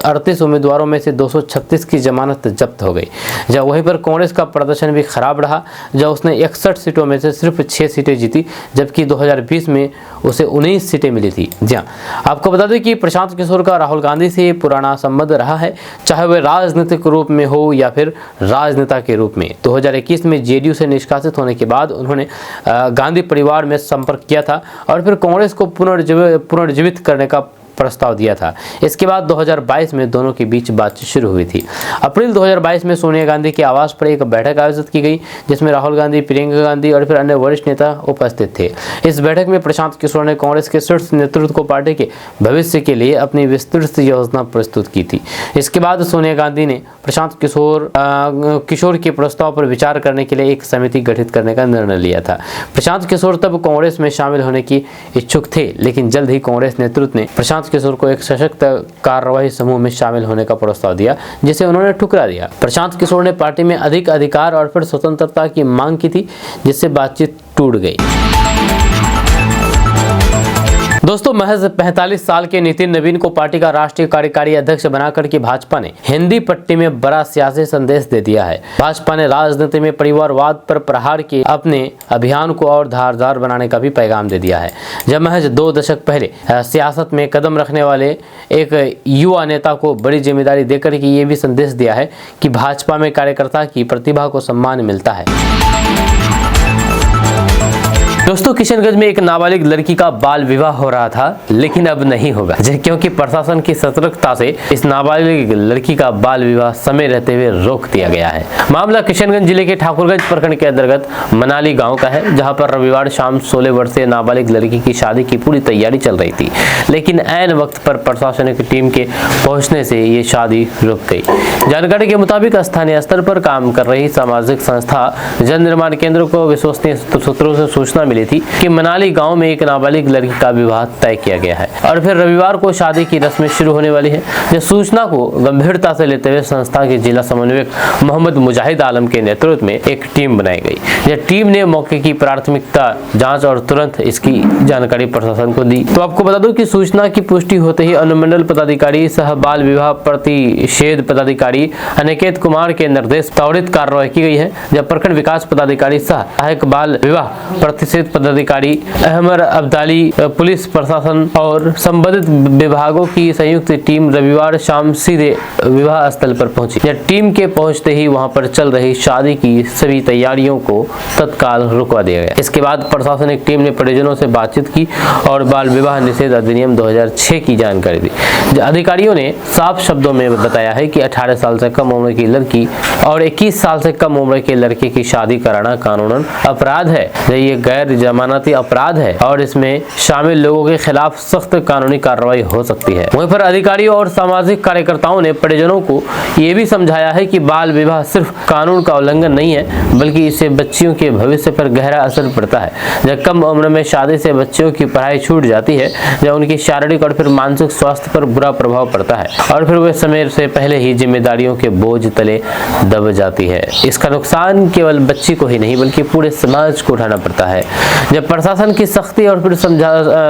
Speaker 1: 38 उम्मीदवारों में से 236 की जमानत जब्त हो गई। जब वहीं पर कांग्रेस का प्रदर्शन भी खराब रहा, जब उसने 61 सीटों में से सिर्फ 6 सीटें जीती, जबकि 2020 में उसे 19 सीटें मिली थी। जी हाँ, आपको बता दें कि प्रशांत किशोर का राहुल गांधी से पुराना संबंध रहा है, चाहे वह राजनीतिक रूप में हो या फिर राजनेता के रूप में। 2021 में जेडीयू से निष्कासित होने के बाद उन्होंने गांधी परिवार में संपर्क किया था और फिर कांग्रेस को पुनर्जीवित करने का प्रस्ताव दिया था। इसके बाद 2022 में दोनों के बीच बातचीत शुरू हुई थी। अप्रैल 2022 में सोनिया गांधी के आवास पर एक बैठक आयोजित की गई, जिसमें राहुल गांधी, प्रियंका गांधी और फिर अन्य वरिष्ठ नेता उपस्थित थे। इस बैठक में प्रशांत किशोर ने कांग्रेस के शीर्ष नेतृत्व को पार्टी के भविष्य के लिए अपनी विस्तृत योजना प्रस्तुत की थी। इसके बाद सोनिया गांधी ने प्रशांत किशोर के प्रस्ताव पर विचार करने के लिए एक समिति गठित करने का निर्णय लिया था। प्रशांत किशोर तब कांग्रेस में शामिल होने की इच्छुक थे, लेकिन जल्द ही कांग्रेस नेतृत्व ने प्रशांत किशोर को एक सशक्त कार्यवाही समूह में शामिल होने का प्रस्ताव दिया, जिसे उन्होंने ठुकरा दिया। प्रशांत किशोर ने पार्टी में अधिक अधिकार और फिर स्वतंत्रता की मांग की थी, जिससे बातचीत टूट गई। दोस्तों, महज 45 साल के नितिन नवीन को पार्टी का राष्ट्रीय कार्यकारी अध्यक्ष बनाकर के भाजपा ने हिंदी पट्टी में बड़ा सियासी संदेश दे दिया है। भाजपा ने राजनीति में परिवारवाद पर प्रहार के अपने अभियान को और धारदार बनाने का भी पैगाम दे दिया है। जब महज 2 दशक पहले सियासत में कदम रखने वाले एक युवा नेता को बड़ी जिम्मेदारी देकर के ये भी संदेश दिया है कि भाजपा में कार्यकर्ता की प्रतिभा को सम्मान मिलता है। दोस्तों, किशनगंज में एक नाबालिग लड़की का बाल विवाह हो रहा था, लेकिन अब नहीं होगा, क्योंकि प्रशासन की सतर्कता से इस नाबालिग लड़की का बाल विवाह समय रहते हुए रोक दिया गया है। मामला किशनगंज जिले के ठाकुरगंज प्रखंड के अंतर्गत मनाली गांव का है, जहां पर रविवार शाम 16 वर्षीय नाबालिग लड़की की शादी की पूरी तैयारी चल रही थी, लेकिन ऐन वक्त पर प्रशासनिक टीम के पहुंचने से ये शादी रुक गई। जानकारी के मुताबिक स्थानीय स्तर पर काम कर रही सामाजिक संस्था जन निर्माण केंद्र को विश्वसनीय सूत्रों से सूचना मिली थी कि मनाली गांव में एक नाबालिग लड़की का विवाह तय किया गया है और फिर रविवार को शादी की रस्में शुरू होने वाली है। इस सूचना को गंभीरता से लेते हुए संस्था के जिला समन्वयक मोहम्मद मुजाहिद आलम के नेतृत्व में एक टीम बनाई गई। यह टीम ने मौके की प्राथमिकता जांच और तुरंत इसकी जानकारी प्रशासन को दी। तो आपको बता दूं कि सूचना की पुष्टि होते ही अनुमंडल पदाधिकारी सह बाल विवाह प्रतिषेध पदाधिकारी अनिकेत कुमार के निर्देश त्वरित कार्रवाई की गई है। जब प्रखंड विकास पदाधिकारी सह सहायक बाल विवाह प्रतिषेध पदाधिकारी अहमद अब्दाली, पुलिस प्रशासन और संबंधित विभागों की संयुक्त टीम रविवार शाम सीधे विवाह स्थल पर पहुंची। यह टीम के पहुंचते ही वहां पर चल रही शादी की सभी तैयारियों को तत्काल रुकवा दिया गया। इसके बाद प्रशासनिक टीम ने परिजनों से बातचीत की और बाल विवाह निषेध अधिनियम 2006 की जानकारी दी। अधिकारियों ने साफ शब्दों में बताया है कि 18 साल से कम उम्र की लड़की और 21 साल से कम उम्र के लड़के की शादी कराना कानूनन अपराध है। ये गैर जमानती अपराध है और इसमें शामिल लोगों के खिलाफ सख्त कानूनी कार्रवाई हो सकती है। वहीं पर अधिकारियों और सामाजिक कार्यकर्ताओं ने परिजनों को ये भी समझाया है कि बाल विवाह सिर्फ कानून का उल्लंघन नहीं है, बल्कि इससे बच्चियों के भविष्य पर गहरा असर पड़ता है। जब कम उम्र में शादी से बच्चियों की पढ़ाई छूट जाती है, जब उनकी शारीरिक और फिर मानसिक स्वास्थ्य पर बुरा प्रभाव पड़ता है और फिर वे समय से पहले ही जिम्मेदारियों के बोझ तले दब जाती है। इसका नुकसान केवल बच्ची को ही नहीं बल्कि पूरे समाज को उठाना पड़ता है। जब प्रशासन की सख्ती और फिर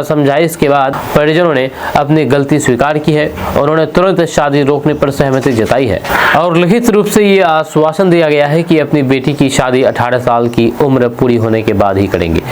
Speaker 1: समझाइश के बाद परिजनों ने अपनी गलती स्वीकार की है, उन्होंने तुरंत शादी रोकने पर सहमति जताई है और लिखित रूप से ये आश्वासन दिया गया है कि अपनी बेटी की शादी 18 साल की उम्र पूरी होने के बाद ही करेंगे।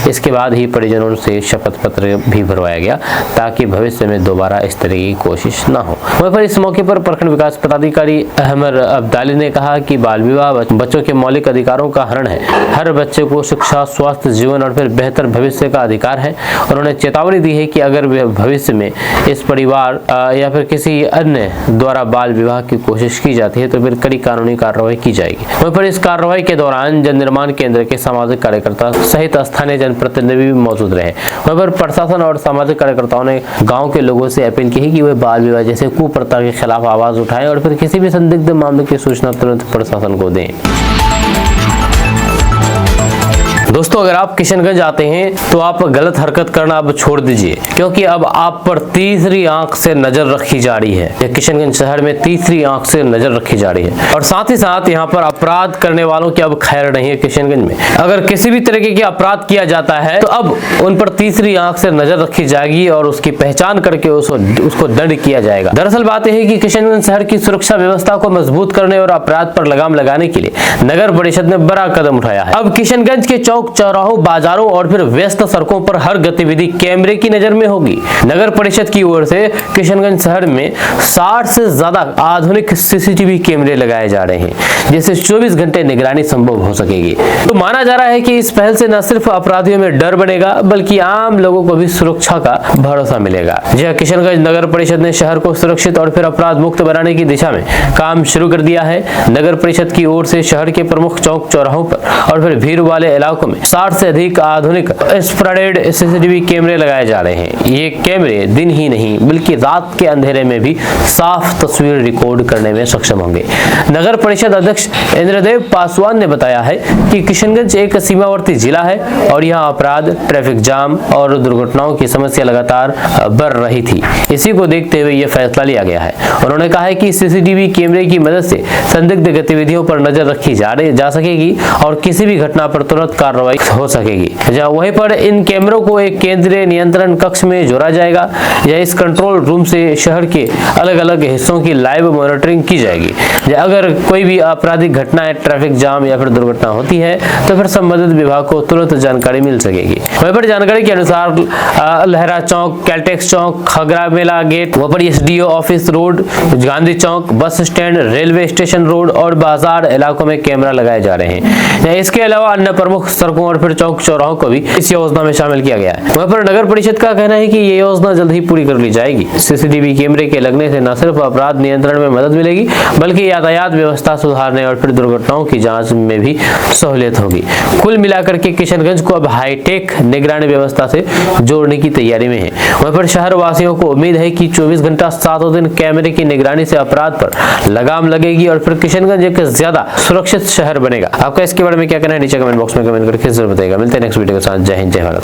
Speaker 1: इसके बाद ही परिजनों से शपथ पत्र भी भरवाया गया ताकि भविष्य में दोबारा इस तरह की कोशिश न हो। वहीं पर इस मौके पर प्रखंड विकास पदाधिकारी अहमद अब्दाली ने कहा कि बाल विवाह बच्चों के मौलिक अधिकारों का हनन है। हर बच्चे को शिक्षा, स्वास्थ्य, जीवन और फिर बेहतर भविष्य का अधिकार है। उन्होंने चेतावनी दी है कि अगर भविष्य में इस परिवार या फिर किसी अन्य द्वारा बाल विवाह की कोशिश की जाती है तो फिर कड़ी कानूनी कार्रवाई की जाएगी। वहीं पर इस कार्रवाई के दौरान जन निर्माण केंद्र के सामाजिक कार्यकर्ता सहित स्थानीय जनप्रतिनिधि भी मौजूद रहे। वहीं पर प्रशासन और सामाजिक कार्यकर्ताओं ने गाँव के लोगों से अपील की कि वे बाल विवाह जैसे कुप्रथा के खिलाफ आवाज उठाएं और फिर किसी भी संदिग्ध मामले की सूचना तुरंत प्रशासन को दें।
Speaker 2: दोस्तों अगर आप किशनगंज आते हैं तो आप गलत हरकत करना अब छोड़ दीजिए, क्योंकि अब आप पर तीसरी आंख से नजर रखी जा रही है। किशनगंज शहर में तीसरी आंख से नजर रखी जा रही है और साथ ही साथ यहाँ पर अपराध करने वालों की अब खैर नहीं है। किशनगंज में अगर किसी भी तरीके के अपराध किया जाता है तो अब उन पर तीसरी आंख से नजर रखी जाएगी और उसकी पहचान करके उसको दंड किया जाएगा। दरअसल बात यह है कि किशनगंज शहर की सुरक्षा व्यवस्था को मजबूत करने और अपराध पर लगाम लगाने के लिए नगर परिषद ने बड़ा कदम उठाया है। अब किशनगंज के चौक चौराहों, बाजारों और फिर व्यस्त सड़कों पर हर गतिविधि कैमरे की नजर में होगी। नगर परिषद की ओर से किशनगंज शहर में 60 से ज्यादा आधुनिक सीसीटीवी कैमरे लगाए जा रहे हैं, जिससे 24 घंटे निगरानी संभव हो सकेगी। तो माना जा रहा है कि इस पहल से न सिर्फ अपराधियों में डर बनेगा बल्कि आम लोगों को भी सुरक्षा का भरोसा मिलेगा। जी किशनगंज नगर परिषद ने शहर को सुरक्षित और फिर अपराध मुक्त बनाने की दिशा में काम शुरू कर दिया है। नगर परिषद की ओर से शहर के प्रमुख चौक चौराहों पर और फिर भीड़ वाले इलाकों में 60 से अधिक आधुनिक इंफ्रारेड सीसीटीवी कैमरे लगाए जा रहे हैं। ये कैमरे दिन ही नहीं बल्कि रात के अंधेरे में भी साफ तस्वीर रिकॉर्ड करने में सक्षम होंगे। नगर परिषद अध्यक्ष इंद्रदेव पासवान ने बताया है कि किशनगंज एक सीमावर्ती जिला है और यहाँ अपराध, ट्रैफिक जाम और दुर्घटनाओं की समस्या लगातार बढ़ रही थी। इसी को देखते हुए यह फैसला लिया गया है। उन्होंने कहा है कि सीसीटीवी कैमरे की मदद से संदिग्ध गतिविधियों पर नजर रखी जा सकेगी और किसी भी घटना पर तुरंत कार्रवाई हो सकेगी। वहीं पर इन कैमरों को एक केंद्रीय नियंत्रण कक्ष में जोड़ा जाएगा या इस कंट्रोल रूम से शहर के अलग अलग हिस्सों की लाइव मॉनिटरिंग की जाएगी। अगर कोई भी आपराधिक घटनाएं, ट्रैफिक जाम या फिर दुर्घटना होती है तो फिर संबंधित विभाग को तुरंत जानकारी मिल सकेगी। वहीं पर जानकारी के अनुसार लहरा चौक, कैलटेक्स चौक, खगरा मेला गेट, वहाँ पर एसडीओ ऑफिस रोड, गांधी चौक, bus stand, railway station road और बाजार इलाकों में कैमरा लगाए जा रहे हैं। इसके अलावा अन्य प्रमुख सड़कों और फिर चौक चौराहों को भी इस योजना में शामिल किया गया है। वहाँ पर नगर परिषद का कहना है कि ये योजना जल्द ही पूरी कर ली जाएगी। सीसीटीवी कैमरे के लगने से न सिर्फ अपराध नियंत्रण में मदद मिलेगी बल्कि यातायात व्यवस्था सुधारने और फिर दुर्घटनाओं की जांच में भी सहूलियत होगी। कुल मिलाकर के किशनगंज को अब हाईटेक निगरानी व्यवस्था से जोड़ने की तैयारी में है। वहाँ पर शहर वासियों को उम्मीद है कि 24 घंटा 7 दिन कैमरे की निगरानी से अपराध पर लगाम लगेगी और फिर किशनगंज एक ज्यादा सुरक्षित शहर बनेगा। आपका इसके बारे में क्या कहना है नीचे कमेंट बॉक्स में कमेंट करके जरूर बताइएगा। मिलते हैं नेक्स्ट वीडियो के साथ। जय हिंद, जय भारत।